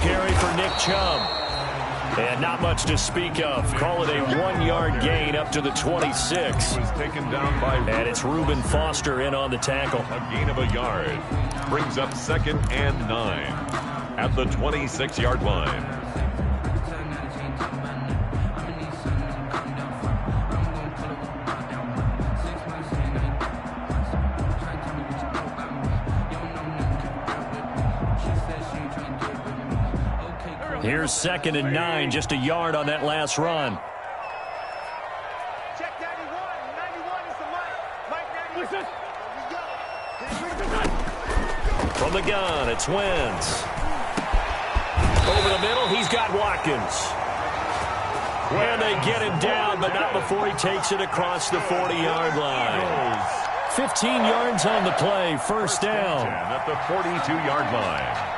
carry for Nick Chubb. And not much to speak of. Call it a 1-yard gain up to the 26. Was taken down by and it's Reuben Foster in on the tackle. A gain of a yard. Brings up 2nd and 9 at the 26-yard line. Here's 2nd and 9, just a yard on that last run. Check 91. 91 is the Mike. Mike 91. From the gun, it's Wentz. Over the middle, he's got Watkins. When they get him down, but not before he takes it across the 40-yard line. 15 yards on the play, first down. At the 42-yard line.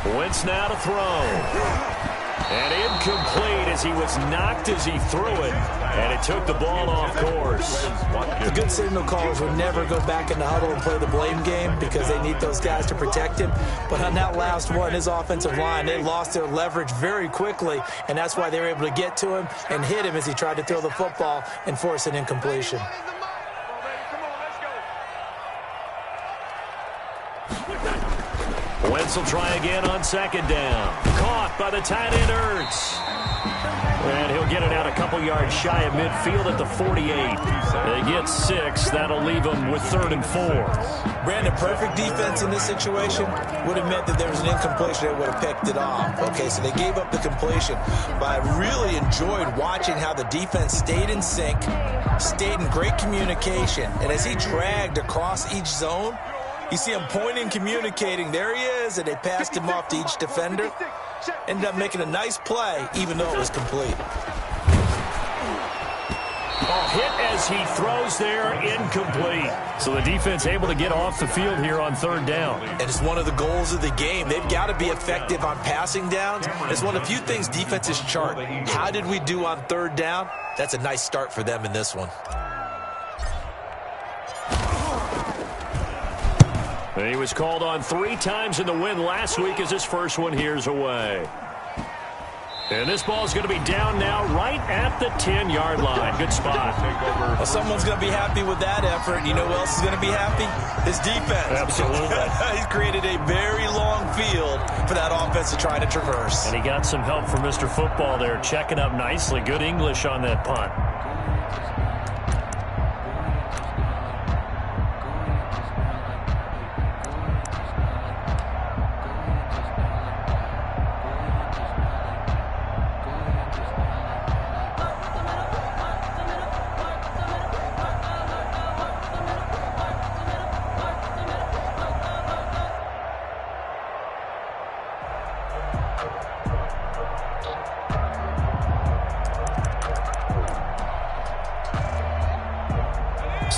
Wentz now to throw. And incomplete as he was knocked as he threw it. And it took the ball off course. The good signal callers would never go back in the huddle and play the blame game because they need those guys to protect him. But on that last one, his offensive line, they lost their leverage very quickly. And that's why they were able to get to him and hit him as he tried to throw the football and force an incompletion. Wentz will try again on 2nd down. Caught by the tight end Ertz. And he'll get it out a couple yards shy of midfield at the 48. They get 6. That'll leave them with 3rd and 4. Brandon, perfect defense in this situation would have meant that there was an incompletion that would have picked it off. Okay, so they gave up the completion. But I really enjoyed watching how the defense stayed in sync, stayed in great communication. And as he dragged across each zone, you see him pointing, communicating. There he is, and they passed him off to each defender. Ended up making a nice play, even though it was complete. Hit as he throws there, incomplete. So the defense able to get off the field here on 3rd down. And it's one of the goals of the game. They've got to be effective on passing downs. It's one of the few things defenses chart. How did we do on 3rd down? That's a nice start for them in this one. He was called on 3 times in the win last week as his first one here's away. And this ball is going to be down now right at the 10-yard line. Good spot. Well, someone's going to be happy with that effort. You know who else is going to be happy? His defense. Absolutely. He's created a very long field for that offense to try to traverse. And he got some help from Mr. Football there, checking up nicely. Good English on that punt.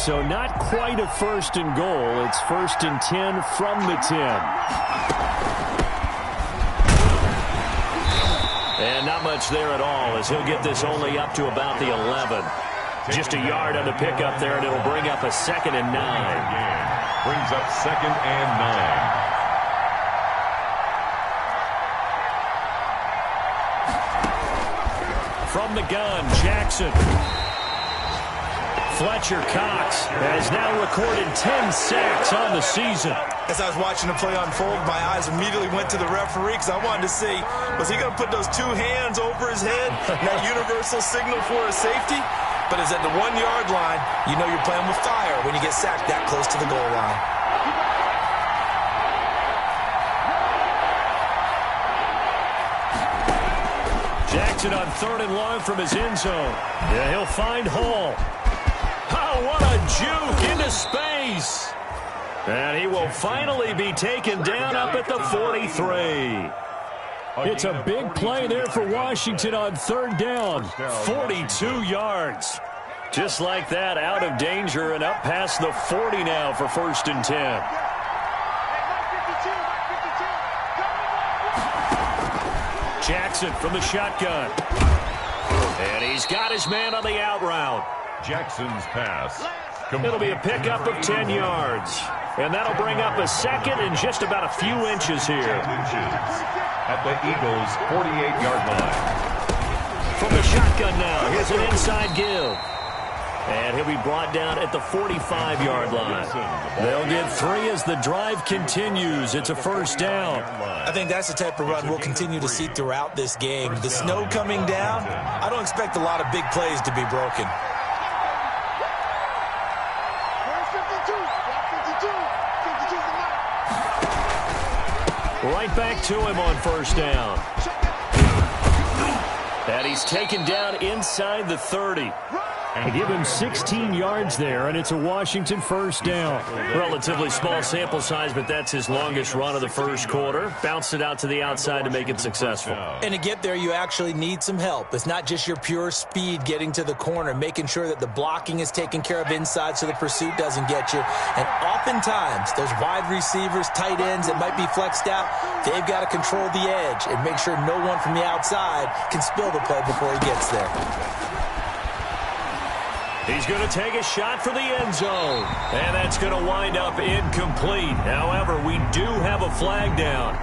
So not quite a 1st and goal. It's 1st and 10 from the 10. And not much there at all as he'll get this only up to about the 11. Just a yard on the pickup there, and it'll bring up a 2nd and 9. Brings up 2nd and 9. From the gun, Jackson. Fletcher Cox has now recorded 10 sacks on the season. As I was watching the play unfold, my eyes immediately went to the referee because I wanted to see, was he going to put those 2 hands over his head, that universal signal for a safety? But it's at the 1-yard line. You know you're playing with fire when you get sacked that close to the goal line. Jackson on 3rd and long from his end zone. Yeah, he'll find Hall. Oh, what a juke into space. And he will finally be taken down up at the 43. It's a big play there for Washington on third down. 42 yards. Just like that, out of danger and up past the 40 now for 1st and 10. Jackson from the shotgun. And he's got his man on the out route. Jackson's pass. It'll be a pickup of 10 yards. And that'll bring up a second and just about a few inches here. 10 inches at the Eagles' 48-yard line. From the shotgun now, here's an inside give. And he'll be brought down at the 45-yard line. They'll get 3 as the drive continues. It's a 1st down. I think that's the type of run we'll continue to see throughout this game. The snow coming down, I don't expect a lot of big plays to be broken. Right back to him on 1st down. And he's taken down inside the 30. They give him 16 yards there, and it's a Washington 1st down. Relatively small sample size, but that's his longest run of the 1st quarter. Bounced it out to the outside to make it successful. And to get there, you actually need some help. It's not just your pure speed getting to the corner, making sure that the blocking is taken care of inside so the pursuit doesn't get you. And oftentimes, those wide receivers, tight ends that might be flexed out, they've got to control the edge and make sure no one from the outside can spill the play before he gets there. He's going to take a shot for the end zone. And that's going to wind up incomplete. However, we do have a flag down.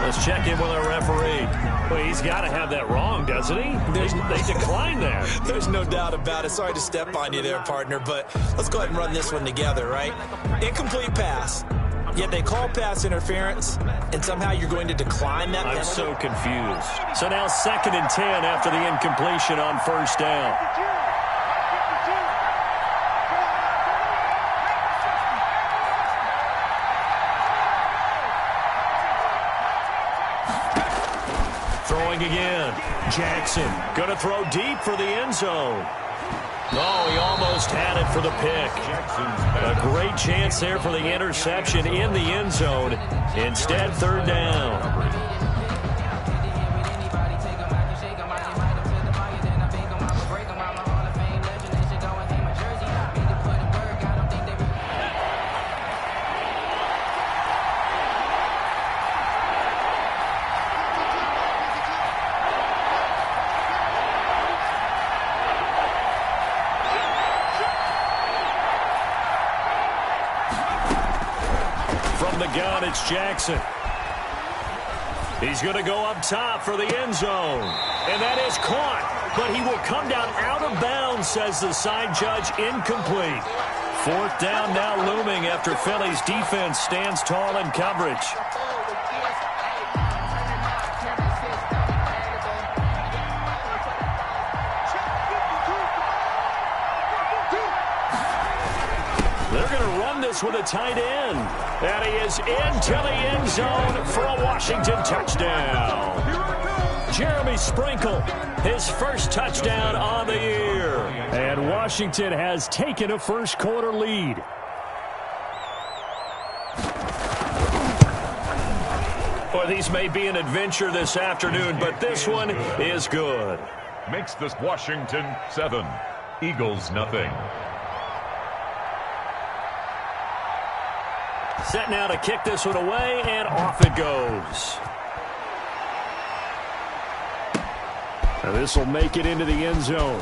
Let's check in with our referee. Well, he's got to have that wrong, doesn't he? They declined that. There's no doubt about it. Sorry to step on you there, partner, but let's go ahead and run this one together, right? Incomplete pass. Yet they call pass interference, and somehow you're going to decline that penalty? I'm so confused. So now 2nd and 10 after the incompletion on 1st down. Throwing again. Jackson going to throw deep for the end zone. Oh, he almost had it for the pick. A great chance there for the interception in the end zone. Instead, 3rd down. It's Jackson. He's going to go up top for the end zone. And that is caught. But he will come down out of bounds, says the side judge. Incomplete. 4th down now looming after Philly's defense stands tall in coverage. They're going to run this with a tight end. And he is into the end zone for a Washington touchdown. Jeremy Sprinkle, his 1st touchdown on the year. And Washington has taken a 1st quarter lead. Well, these may be an adventure this afternoon, but this one is good. Makes this Washington 7, Eagles nothing. Set now to kick this one away, and off it goes. Now this will make it into the end zone.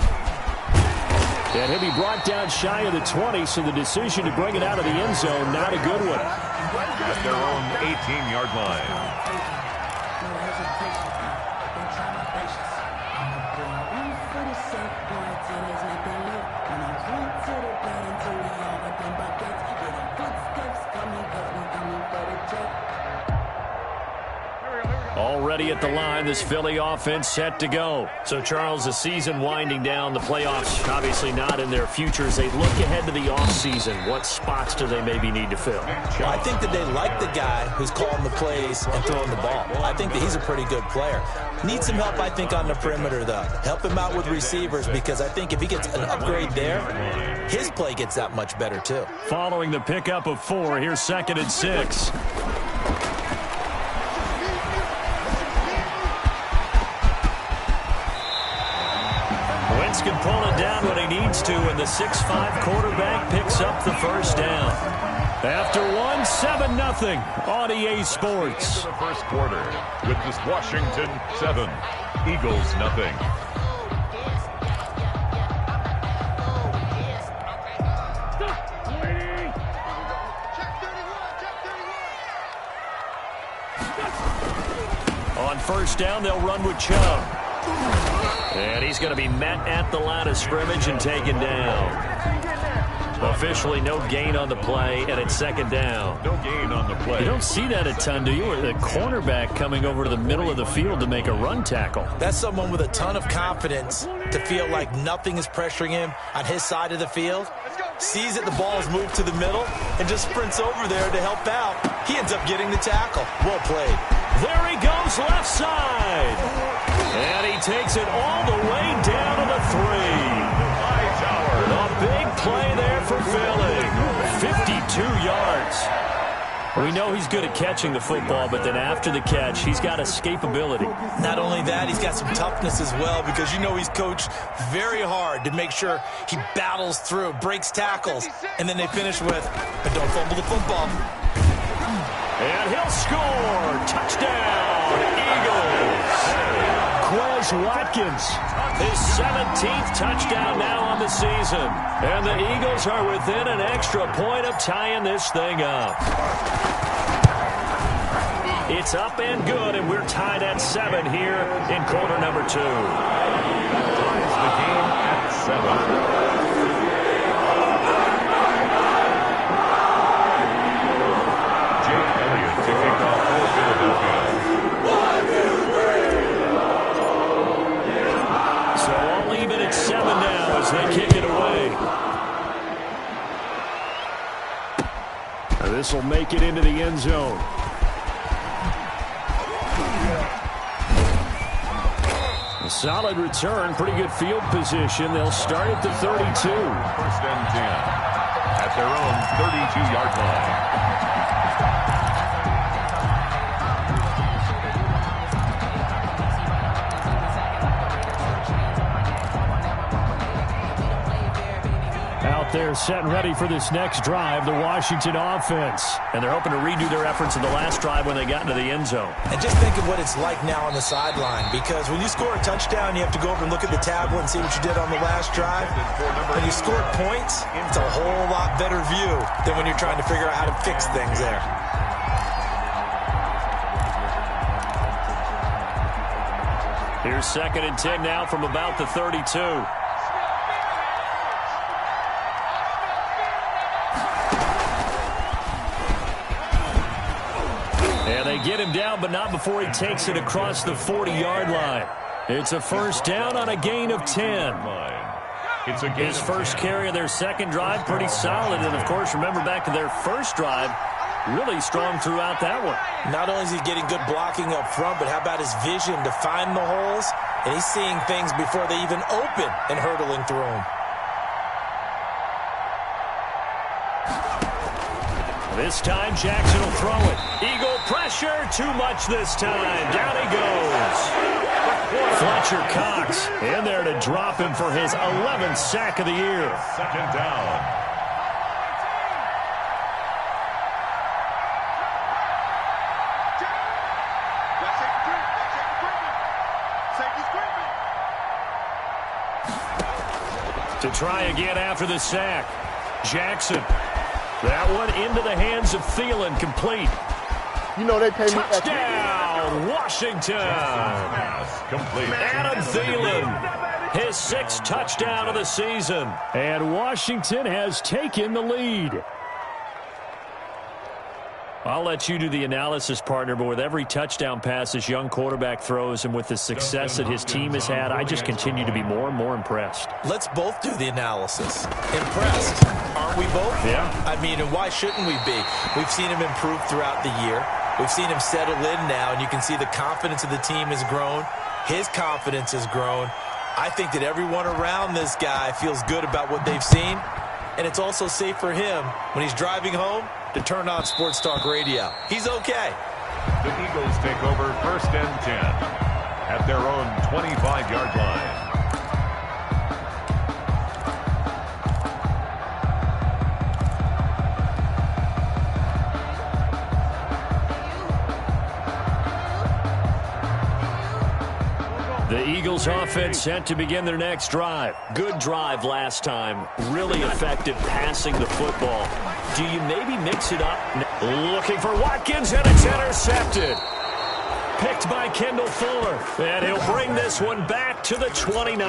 And he'll be brought down shy of the 20, so the decision to bring it out of the end zone, not a good one. At their own 18-yard line. Already at the line, this Philly offense set to go. So, Charles, the season winding down, the playoffs obviously not in their futures. They look ahead to the offseason. What spots do they maybe need to fill? Well, I think that they like the guy who's calling the plays and throwing the ball. I think that he's a pretty good player. Needs some help, I think, on the perimeter, though. Help him out with receivers, because I think if he gets an upgrade there, his play gets that much better, too. Following the pickup of 4, here's 2nd and 6. defense can pull it down when he needs to, and the 6'5" quarterback picks up the first down. After one, 7-0 on EA Sports. Into the first quarter with this Washington 7, Eagles 0. On first down, they'll run with Chubb. And he's going to be met at the line of scrimmage and taken down. Officially no gain on the play, and it's second down. No gain on the play. You don't see that a ton, do you? The cornerback coming over to the middle of the field to make a run tackle. That's someone with a ton of confidence to feel like nothing is pressuring him on his side of the field. Sees that the ball is moved to the middle and just sprints over there to help out. He ends up getting the tackle. Well played. There he goes, left side. And he takes it all the way down to the 3. A big play there for Philly. 52 yards. We know he's good at catching the football, but then after the catch, he's got escapability. Not only that, he's got some toughness as well, because you know he's coached very hard to make sure he battles through, breaks tackles, and then they finish with, but don't fumble the football. And he'll score. Touchdown, Eagles. Quez Watkins, his 17th touchdown now on the season. And the Eagles are within an extra point of tying this thing up. It's up and good, and we're tied at 7 here in quarter number 2. Ties the game at 7. They kick it away. This will make it into the end zone. A solid return, pretty good field position. They'll start at the 32. First and 10 at their own 32-yard line. They're set and ready for this next drive, the Washington offense. And they're hoping to redo their efforts in the last drive when they got into the end zone. And just think of what it's like now on the sideline, because when you score a touchdown, you have to go over and look at the tablet and see what you did on the last drive. When you score points, it's a whole lot better view than when you're trying to figure out how to fix things there. Here's second and 10 now from about the 32. Get him down, but not before he takes it across the 40-yard line. It's a first down on a gain of 10. His first carry of their second drive, pretty solid. And, of course, remember back to their first drive, really strong throughout that one. Not only is he getting good blocking up front, but how about his vision to find the holes? And he's seeing things before they even open and hurdling through them. This time, Jackson will throw it. Eagle pressure, too much this time. Down he goes. Fletcher Cox in there to drop him for his 11th sack of the year. Second down. To try again after the sack. Jackson. That one into the hands of Thielen, complete. You know they pay me. Touchdown, Washington. Complete. Adam Thielen, his 6th touchdown of the season. And Washington has taken the lead. I'll let you do the analysis, partner, but with every touchdown pass this young quarterback throws and with the success that his team has had, I just continue to be more and more impressed. Let's both do the analysis. Impressed, aren't we both? Yeah. I mean, and why shouldn't we be? We've seen him improve throughout the year. We've seen him settle in now, and you can see the confidence of the team has grown. His confidence has grown. I think that everyone around this guy feels good about what they've seen, and it's also safe for him when he's driving home to turn on Sports Talk Radio. He's okay. The Eagles take over first and 10 at their own 25-yard line. Eagles offense set to begin their next drive. Good drive last time. Really effective passing the football. Do you maybe mix it up? Looking for Watkins, and it's intercepted. Picked by Kendall Fuller. And he'll bring this one back to the 29.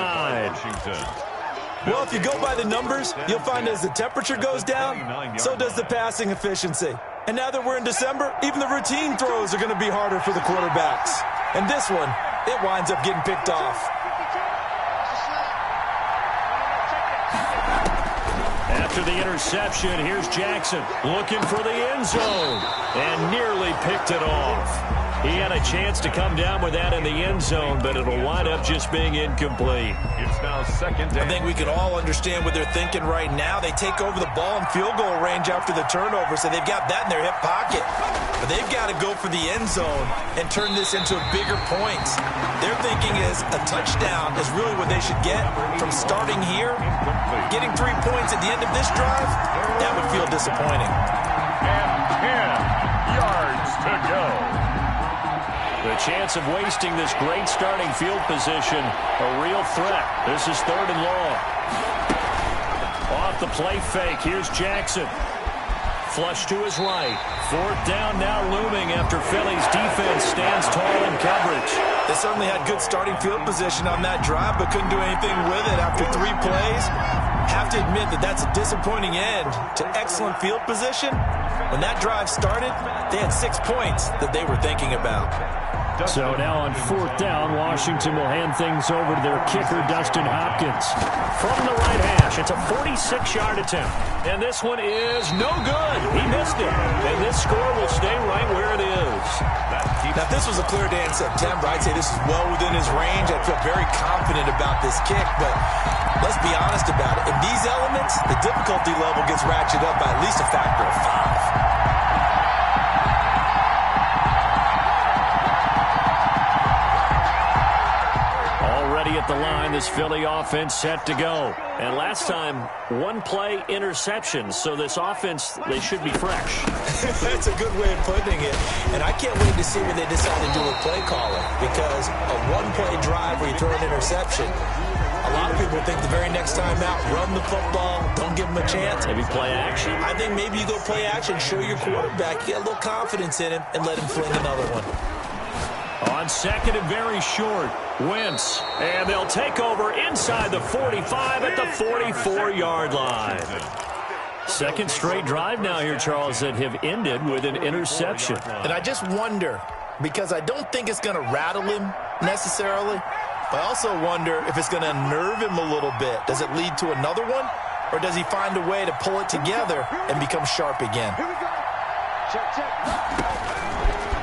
Well, if you go by the numbers, you'll find as the temperature goes down, so does the passing efficiency. And now that we're in December, even the routine throws are going to be harder for the quarterbacks. And this one, it winds up getting picked off. After the interception, here's Jackson looking for the end zone and nearly picked it off. He had a chance to come down with that in the end zone, but it'll wind up just being incomplete. It's now second down. I think we can all understand what they're thinking right now. They take over the ball in field goal range after the turnover, so they've got that in their hip pocket. But they've got to go for the end zone and turn this into bigger points. Their thinking is a touchdown is really what they should get from starting here. Getting 3 points at the end of this drive, that would feel disappointing. And 10 yards to go. The chance of wasting this great starting field position, a real threat. This is 3rd and long. Off the play fake, here's Jackson. Flush to his right. 4th down now looming after Philly's defense stands tall in coverage. They certainly had good starting field position on that drive, but couldn't do anything with it after 3 plays. Have to admit that that's a disappointing end to excellent field position. When that drive started, they had 6 points that they were thinking about. So now on 4th down, Washington will hand things over to their kicker, Dustin Hopkins. From the right hash, it's a 46-yard attempt. And this one is no good. He missed it. And this score will stay right where it is. Now, if this was a clear day in September, I'd say this is well within his range. I'd feel very confident about this kick, but let's be honest about it. In these elements, the difficulty level gets ratcheted up by at least a factor of 5. At the line, this Philly offense set to go. And last time, 1-play interception. So this offense, they should be fresh. That's a good way of putting it. And I can't wait to see what they decide to do with play calling. Because a 1-play drive where you throw an interception, a lot of people think the very next time out, run the football, don't give them a chance. Maybe play action. I think maybe you go play action, show your quarterback, get a little confidence in him, and let him fling another one. On 2nd and very short, Wentz. And they'll take over inside the 45 at the 44-yard line. 2nd straight drive now here, Charles, that have ended with an interception. And I just wonder, because I don't think it's going to rattle him necessarily, but I also wonder if it's going to unnerve him a little bit. Does it lead to another one, or does he find a way to pull it together and become sharp again? Here we go. Check.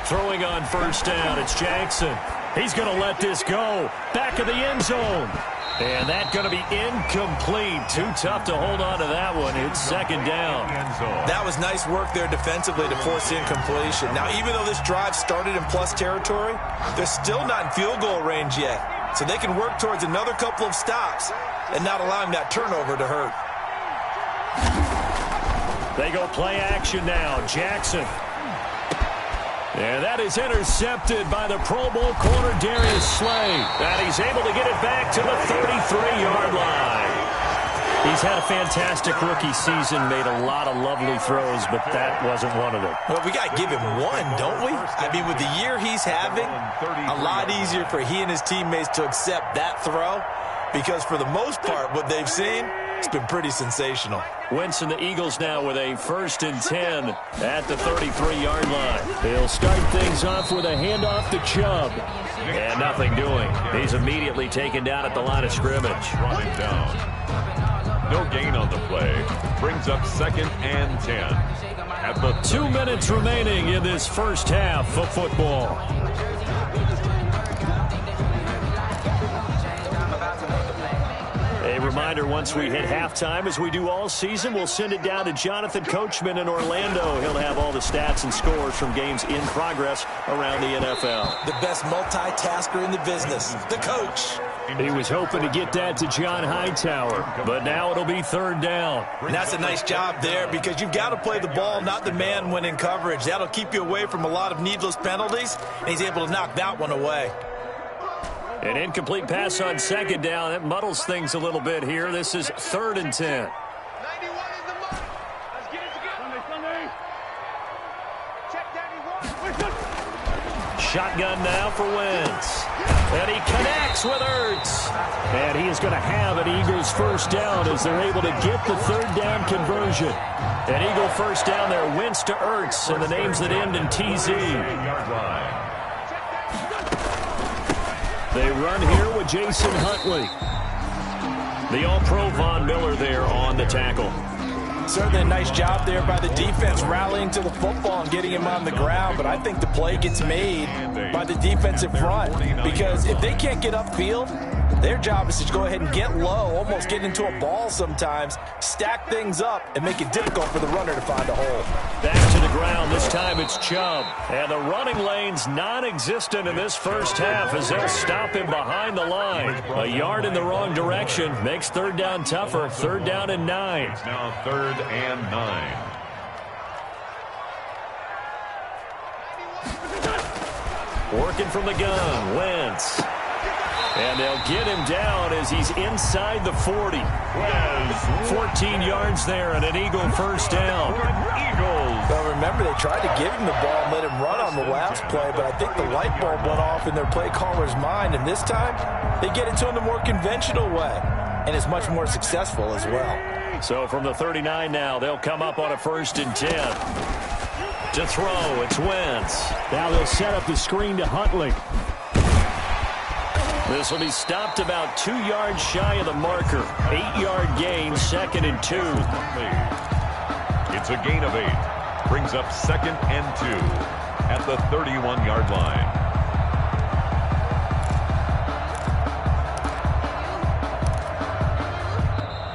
Throwing on 1st down, it's Jackson. He's going to let this go. Back of the end zone. And that's going to be incomplete. Too tough to hold on to that one. It's 2nd down. That was nice work there defensively to force incompletion. Now, even though this drive started in plus territory, they're still not in field goal range yet. So they can work towards another couple of stops and not allowing that turnover to hurt. They go play action now. Jackson. And that is intercepted by the Pro Bowl corner Darius Slay. And he's able to get it back to the 33-yard line. He's had a fantastic rookie season, made a lot of lovely throws, but that wasn't one of them. Well, we got to give him one, don't we? I mean, with the year he's having, a lot easier for he and his teammates to accept that throw, because for the most part, what they've seen, it's been pretty sensational. Wentz and the Eagles now with a 1st and 10 at the 33-yard line. They'll start things off with a handoff to Chubb. And nothing doing. He's immediately taken down at the line of scrimmage. Running down. No gain on the play. Brings up 2nd and 10. At the 2 minutes remaining in this first half of football. A reminder, once we hit halftime, as we do all season, we'll send it down to Jonathan Coachman in Orlando. He'll have all the stats and scores from games in progress around the NFL. The best multitasker in the business, the coach. He was hoping to get that to John Hightower, but now it'll be 3rd down. And that's a nice job there, because you've got to play the ball, not the man when in coverage. That'll keep you away from a lot of needless penalties, and he's able to knock that one away. An incomplete pass on second down. That muddles things a little bit here. This is 3rd and 10. 91 is the money. Let's get it together. Sunday. Check 91. Shotgun now for Wentz. And he connects with Ertz. And he is going to have an Eagles first down as they're able to get the 3rd down conversion. An Eagle first down there. Wentz to Ertz, and the names that end in TZ. They run here with Jason Huntley. The All-Pro Von Miller there on the tackle. Certainly a nice job there by the defense rallying to the football and getting him on the ground, but I think the play gets made by the defensive front because if they can't get upfield, their job is to go ahead and get low, almost get into a ball sometimes, stack things up, and make it difficult for the runner to find a hole. Back to the ground. This time it's Chubb. And the running lane's non-existent in this first half as they'll stop him behind the line. A yard in the wrong direction makes 3rd down tougher. 3rd down and 9. It's now 3rd and 9. Working from the gun, Wentz. And they'll get him down as he's inside the 40. 14 yards there and an Eagle first down. Well, remember, they tried to give him the ball and let him run on the last play, but I think the light bulb went off in their play caller's mind, and this time they get it to him the more conventional way, and it's much more successful as well. So from the 39 now, they'll come up on a 1st and 10. To throw, it's Wentz. Now they'll set up the screen to Huntley. This will be stopped about 2 yards shy of the marker. 8-yard gain, 2nd and 2. It's a gain of 8. Brings up 2nd and 2 at the 31-yard line.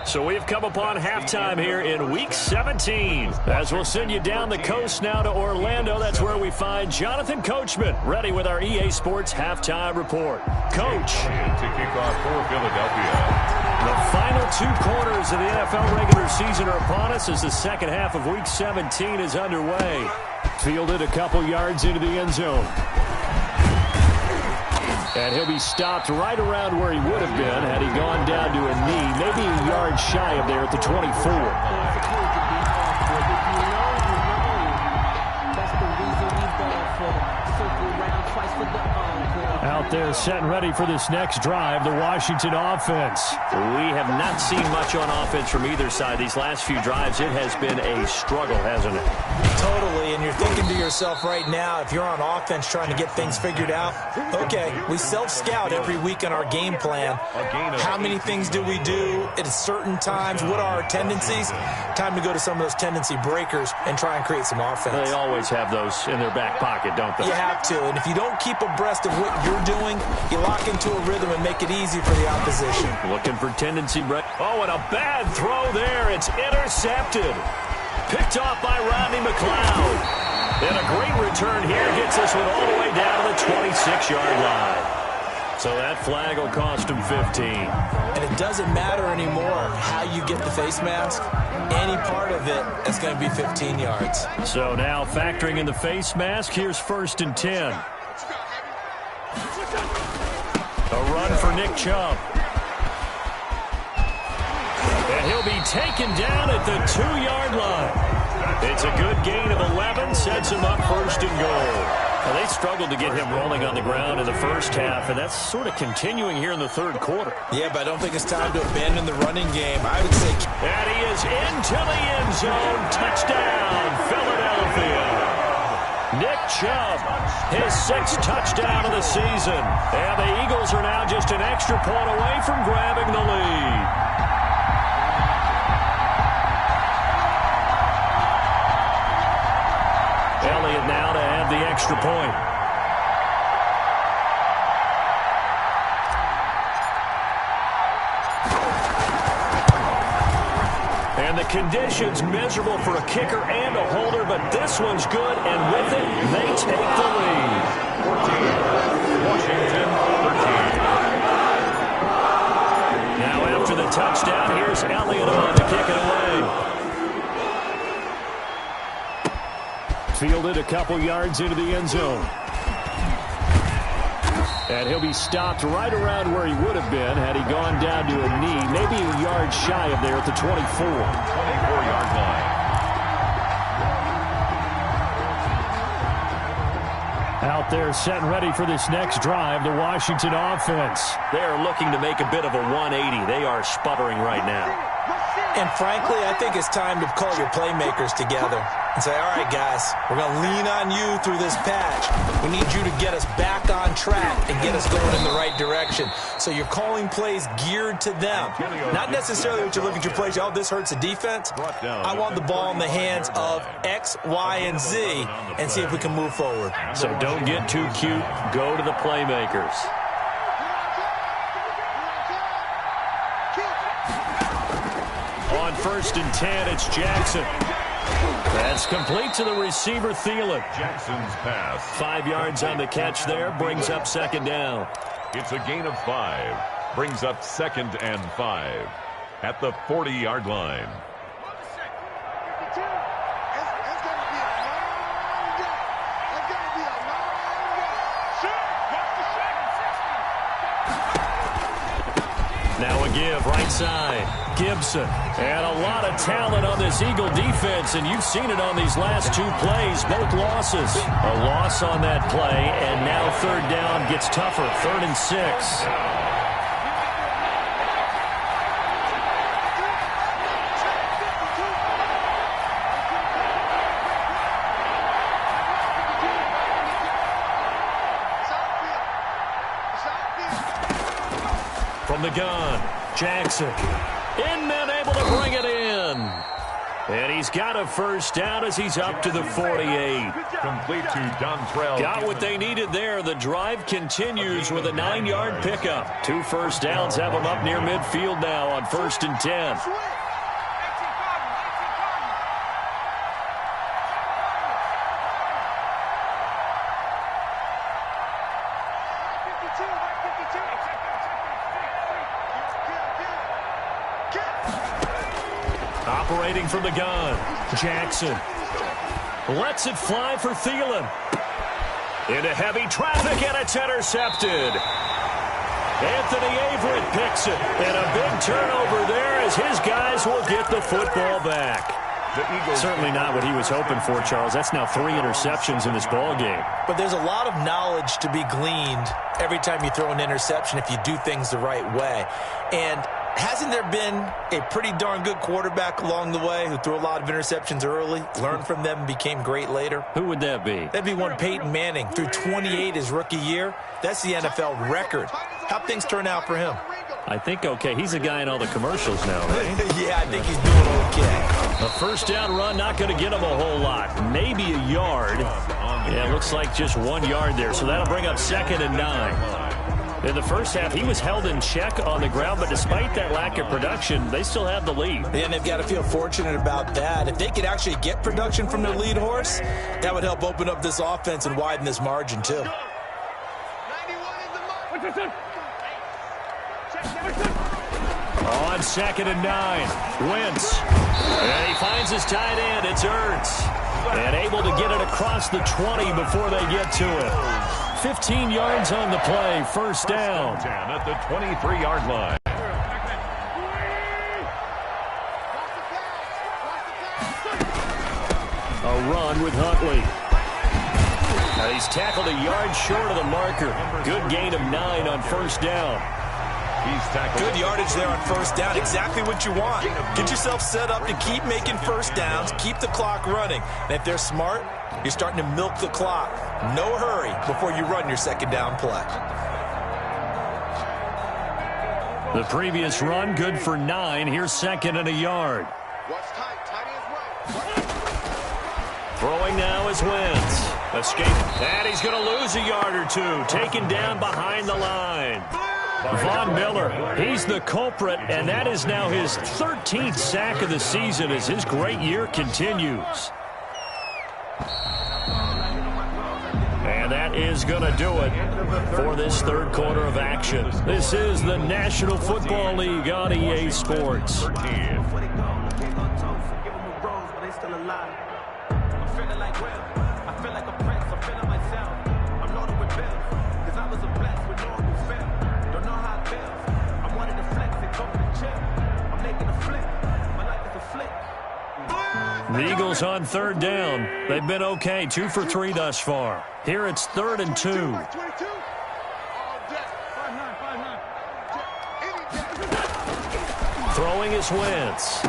So we've come upon halftime here in Week 17. As we'll send you down the coast now to Orlando, that's where we find Jonathan Coachman, ready with our EA Sports Halftime Report. Coach. To kick off for Philadelphia. The final 2 quarters of the NFL regular season are upon us as the second half of Week 17 is underway. Fielded a couple yards into the end zone. And he'll be stopped right around where he would have been had he gone down to a knee, maybe a yard shy of there at the 24. Out there setting ready for this next drive, the Washington offense. We have not seen much on offense from either side. These last few drives, it has been a struggle, hasn't it? Totally, and you're thinking to yourself right now, if you're on offense trying to get things figured out, okay, we self-scout every week on our game plan. How many things do we do at certain times? What are our tendencies? Time to go to some of those tendency breakers and try and create some offense. They always have those in their back pocket, don't they? You have to, and if you don't keep abreast of what you're doing, you lock into a rhythm and make it easy for the opposition. Looking for tendency break. Oh, and a bad throw there. It's intercepted. Picked off by Rodney McLeod. And a great return here gets us all the way down to the 26-yard line. So that flag will cost him 15. And it doesn't matter anymore how you get the face mask. Any part of it is going to be 15 yards. So now factoring in the face mask, here's 1st and 10. A run for Nick Chubb. And he'll be taken down at the 2-yard line. It's a good gain of 11, sets him up 1st and goal. Well, they struggled to get him rolling on the ground in the first half, and that's sort of continuing here in the 3rd quarter. Yeah, but I don't think it's time to abandon the running game. I would say... And he is into the end zone. Touchdown, Philadelphia. Nick Chubb, his 6th touchdown of the season. And the Eagles are now just an extra point away from grabbing the lead. Elliott now to add the extra point. And the conditions miserable for a kicker and a holder, but this one's good, and with it, they take the lead. 14, Washington 13. Now after the touchdown, here's Elliott on to kick it away. Fielded a couple yards into the end zone. And he'll be stopped right around where he would have been had he gone down to a knee, maybe a yard shy of there at the 24. 24-yard line. Out there set and ready for this next drive, the Washington offense. They are looking to make a bit of a 180. They are sputtering right now. And frankly, I think it's time to call your playmakers together and say, all right, guys, we're going to lean on you through this patch. We need you to get us back on track and get us going in the right direction. So you're calling plays geared to them. Not necessarily what you look at your plays, oh, this hurts the defense. I want the ball in the hands of X, Y, and Z and see if we can move forward. So don't get too cute. Go to the playmakers. On 1st and 10, it's Jackson. That's complete to the receiver, Thielen. Jackson's pass. 5 yards on the catch there, brings up 2nd down. It's a gain of 5. Brings up 2nd and 5 at the 40-yard line. Now a give, right side. Gibson. And a lot of talent on this Eagle defense, and you've seen it on these last 2 plays, both losses. A loss on that play, and now 3rd down gets tougher, 3rd and 6. From the gun, Jackson. In and able to bring it in. And he's got a 1st down as he's up to the 48. Complete to Dontrell. Got what they needed there. The drive continues with a 9-yard pickup. 2 first downs have them up near midfield now on 1st and 10. Operating from the gun, Jackson lets it fly for Thielen. Into heavy traffic, and it's intercepted. Anthony Averett picks it, and a big turnover there as his guys will get the football back. Certainly not what he was hoping for, Charles. That's now 3 interceptions in this ball game. But there's a lot of knowledge to be gleaned every time you throw an interception if you do things the right way. And hasn't there been a pretty darn good quarterback along the way who threw a lot of interceptions early, learned from them, and became great later? Who would that be? That'd be one Peyton Manning. Threw 28 his rookie year. That's the NFL record. How'd things turn out for him? I think okay. He's a guy in all the commercials now, right? Yeah, I think he's doing okay. A 1st down run, not going to get him a whole lot. Maybe a yard. Yeah, it looks like just 1 yard there. So that'll bring up 2nd and 9. In the first half, he was held in check on the ground, but despite that lack of production, they still have the lead. And they've got to feel fortunate about that. If they could actually get production from their lead horse, that would help open up this offense and widen this margin, too. On 2nd and 9, Wentz. And he finds his tight end. It's Ertz. And able to get it across the 20 before they get to it. 15 yards on the play, 1st down. At the 23-yard line. A run with Huntley. Now he's tackled a yard short of the marker. Good gain of 9 on 1st down. Good yardage there on 1st down. Exactly what you want. Get yourself set up to keep making 1st downs, keep the clock running. And if they're smart, you're starting to milk the clock. No hurry before you run your 2nd down play. The previous run, good for 9. Here's 2nd and a yard. Throwing now is Wentz. Escape. And he's going to lose a yard or 2. Taken down behind the line. Von Miller, he's the culprit, and that is now his 13th sack of the season as his great year continues. And that is going to do it for this 3rd quarter of action. This is the National Football League on EA Sports. I'm feeling like Will. I feel like a prince. I'm feeling myself. I'm loaded with bills. Because I was a blessed with no The Eagles on third down. They've been okay, 2 for 3 thus far. Here it's 3rd and 2. Throwing is Wentz.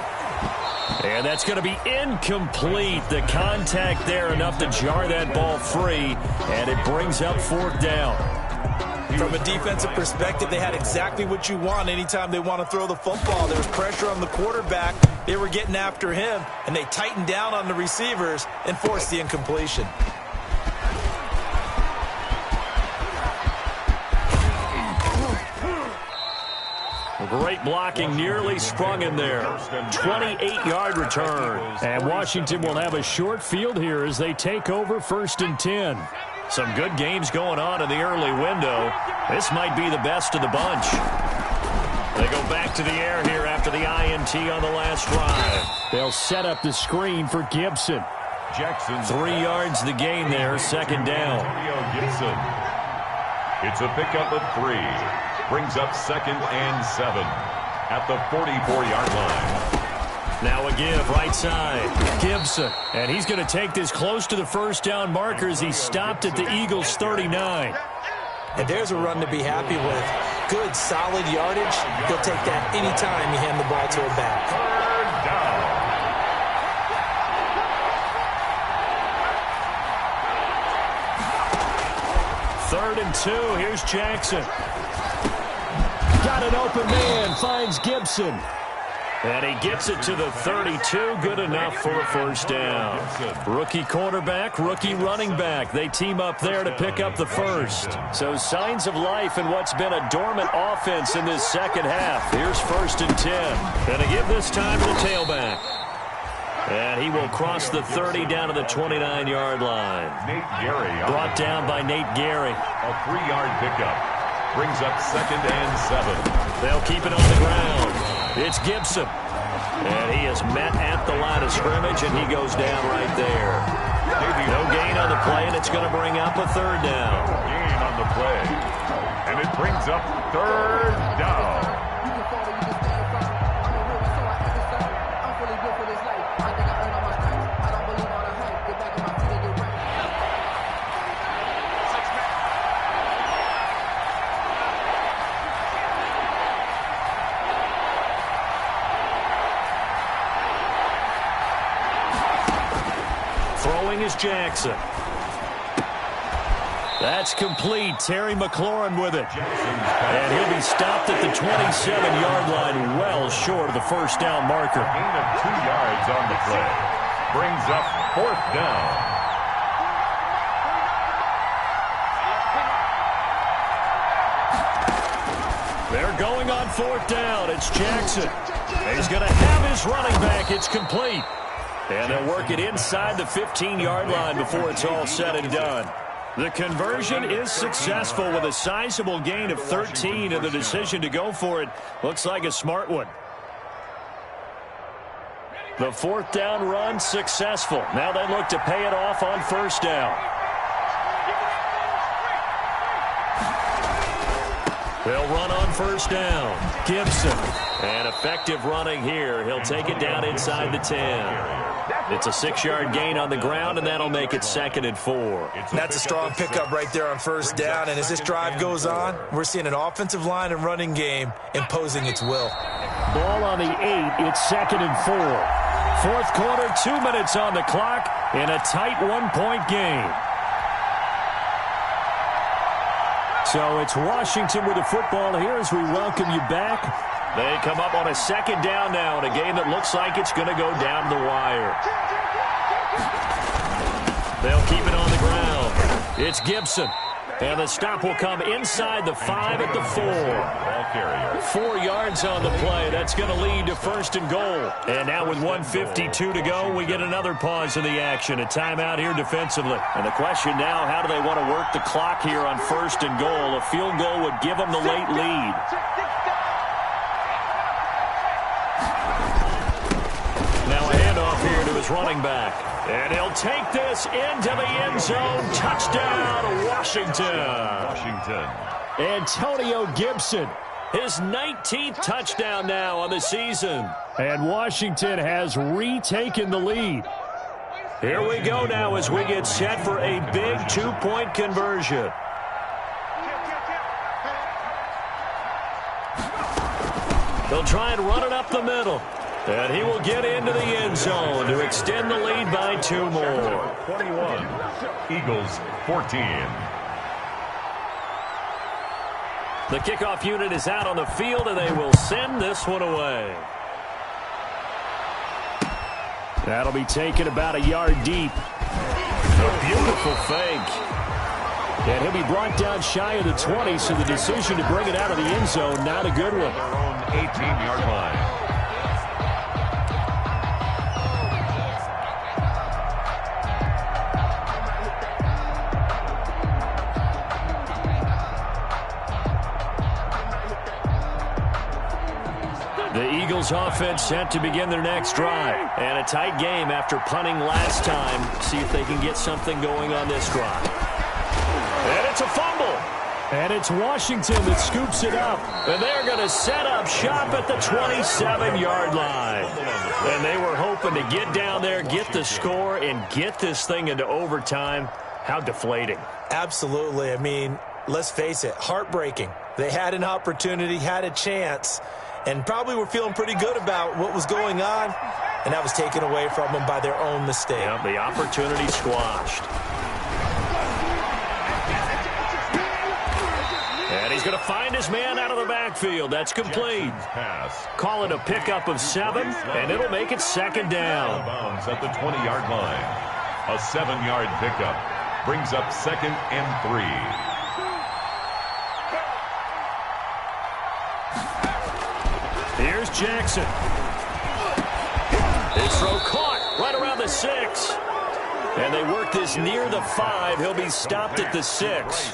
And that's going to be incomplete. The contact there enough to jar that ball free, and it brings up 4th down. From a defensive perspective, they had exactly what you want anytime they want to throw the football. There was pressure on the quarterback. They were getting after him, and they tightened down on the receivers and forced the incompletion. Great blocking, nearly sprung in there. 28-yard return. And Washington will have a short field here as they take over 1st and 10. Some good games going on in the early window. This might be the best of the bunch. They go back to the air here after the INT on the last drive. They'll set up the screen for Gibson. Jackson. 3 yards the gain there, 2nd down. Gibson. It's a pickup of 3. Brings up 2nd and 7 at the 44-yard line. Now a give, right side. Gibson. And he's going to take this close to the 1st down marker as he stopped at the Eagles' 39. And there's a run to be happy with. Good, solid yardage. He'll take that anytime you hand the ball to a back. 3rd and 2. Here's Jackson. Got an open man. Finds Gibson. And he gets it to the 32. Good enough for a 1st down. Rookie quarterback, rookie running back. They team up there to pick up the 1st. So signs of life in what's been a dormant offense in this second half. Here's 1st and 10. And a give this time to the tailback. And he will cross the 30 down to the 29-yard line. Nate Gary. Brought down by Nate Gary. A 3-yard pickup. Brings up 2nd and 7. They'll keep it on the ground. It's Gibson. And he is met at the line of scrimmage, and he goes down right there. No gain on the play, and it's going to bring up a 3rd down. Gain on the play. And it brings up 3rd down. Throwing is Jackson. That's complete. Terry McLaurin with it. And he'll be stopped at the 27-yard line, well short of the 1st down marker. Gain of 2 yards on the play. Brings up 4th down. They're going on 4th down. It's Jackson. He's going to have his running back. It's complete. And they'll work it inside the 15-yard line before it's all said and done. The conversion is successful with a sizable gain of 13, and the decision to go for it looks like a smart one. The 4th down run successful. Now they look to pay it off on 1st down. They'll run on 1st down. Gibson. And effective running here. He'll take it down inside the 10. It's a 6-yard gain on the ground, and that'll make it 2nd and 4. That's a strong pickup right there on 1st down, and as this drive goes on, we're seeing an offensive line and running game imposing its will. Ball on the 8. It's 2nd and 4. 4th quarter, 2 minutes on the clock, in a tight 1-point game. So it's Washington with the football here as we welcome you back. They come up on a 2nd down now in a game that looks like it's going to go down the wire. They'll keep it on the ground. It's Gibson. And the stop will come inside the 5 at the 4. 4 yards on the play. That's going to lead to 1st and goal. And now with 1:52 to go, we get another pause in the action. A timeout here defensively. And the question now, how do they want to work the clock here on 1st and goal? A field goal would give them the late lead. Now a handoff here to his running back. And he'll take this into the end zone. Touchdown, Washington. Washington. Antonio Gibson His 19th touchdown now on the season. And Washington has retaken the lead. Here we go now as we get set for a big two-point conversion. They'll try and run it up the middle. And he will get into the end zone to extend the lead by 2 more. 21, Eagles 14. The kickoff unit is out on the field, and they will send this one away. That'll be taken about a yard deep. A beautiful fake. And he'll be brought down shy of the 20, so the decision to bring it out of the end zone, not a good one. Their own 18-yard line. The Eagles offense set to begin their next drive. And a tight game after punting last time. See if they can get something going on this drive. And it's a fumble. And it's Washington that scoops it up. And they're going to set up shop at the 27-yard line. And they were hoping to get down there, get the score, and get this thing into overtime. How deflating. Absolutely. I mean, let's face it, heartbreaking. They had an opportunity, had a chance, and probably were feeling pretty good about what was going on, and that was taken away from them by their own mistake. Yep, the opportunity squashed. And he's going to find his man out of the backfield. That's complete. Call it a pickup of 7, and it'll make it second down. Bounds at the 20-yard line. A 7-yard pickup brings up 2nd and 3. Here's Jackson. His throw caught right around the 6. And they work this near the 5. He'll be stopped at the 6.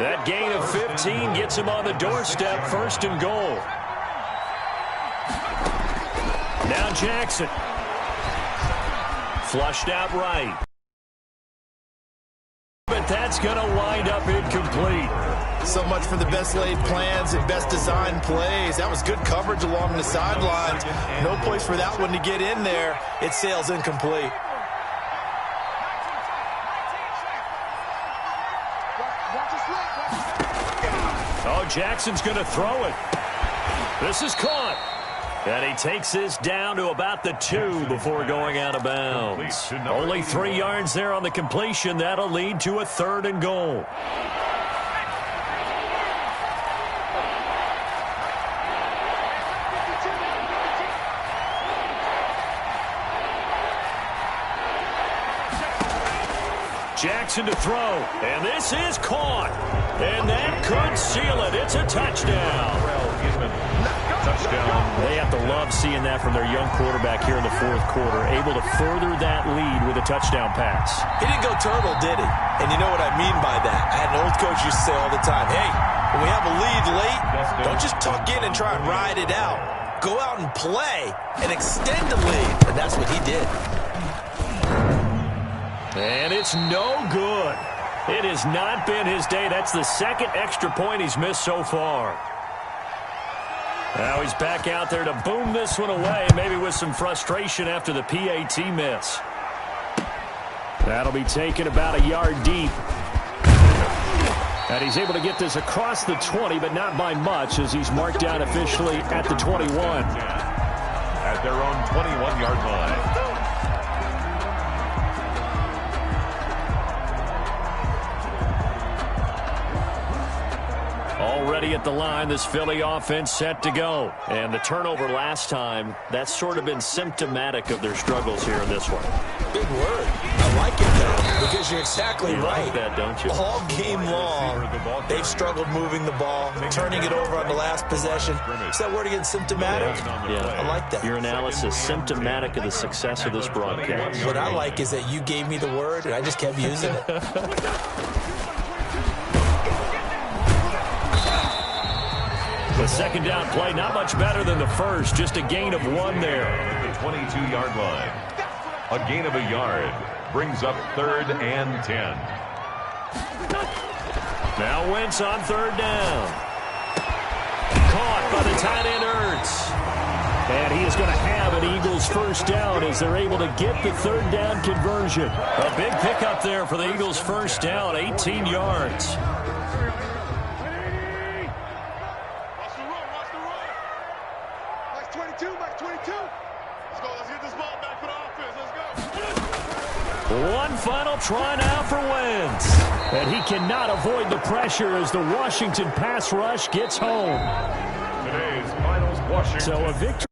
That gain of 15 gets him on the doorstep, 1st and goal. Now Jackson. Flushed out right. But that's going to wind up incomplete. So much for the best laid plans and best designed plays. That was good coverage along the sidelines. No place for that one to get in there. It sails incomplete. Oh, Jackson's going to throw it. This is caught. And he takes this down to about the 2 before going out of bounds. Only 3 yards there on the completion. That'll lead to a 3rd and goal. Jackson to throw, and this is caught. And that could seal it. It's a touchdown. They have to love seeing that from their young quarterback here in the 4th quarter, able to further that lead with a touchdown pass. He didn't go turtle, did he? And you know what I mean by that. I had an old coach used to say all the time, hey, when we have a lead late, don't just tuck in and try and ride it out. Go out and play and extend the lead. And that's what he did. And it's no good. It has not been his day. That's the 2nd extra point he's missed so far. Now he's back out there to boom this one away, maybe with some frustration after the PAT miss. That'll be taken about a yard deep. And he's able to get this across the 20, but not by much, as he's marked down officially at the 21. At their own 21-yard line. Already at the line, this Philly offense set to go. And the turnover last time, that's sort of been symptomatic of their struggles here in this one. Big word. I like it, though, because you're exactly right. Like that, don't you? All game long, they've struggled moving the ball, turning it over on the last possession. Is that word again, symptomatic? Yeah. I like that. Your analysis, symptomatic of the success of this broadcast. What I like is that you gave me the word, and I just kept using it. The second down play, not much better than the first, just a gain of 1 there. The 22-yard line. A gain of a yard brings up 3rd and 10. Now Wentz on 3rd down. caught by the tight end Ertz. And he is going to have an Eagles first down as they're able to get the third down conversion. A big pickup there for the Eagles first down, 18 yards. Watch the run, watch the run. Max 22, Max 22. Let's go, let's get this ball back for the offense. Let's go. One final try now for Wentz. And he cannot avoid the pressure as the Washington pass rush gets home. Today's finals, Washington. So a victory.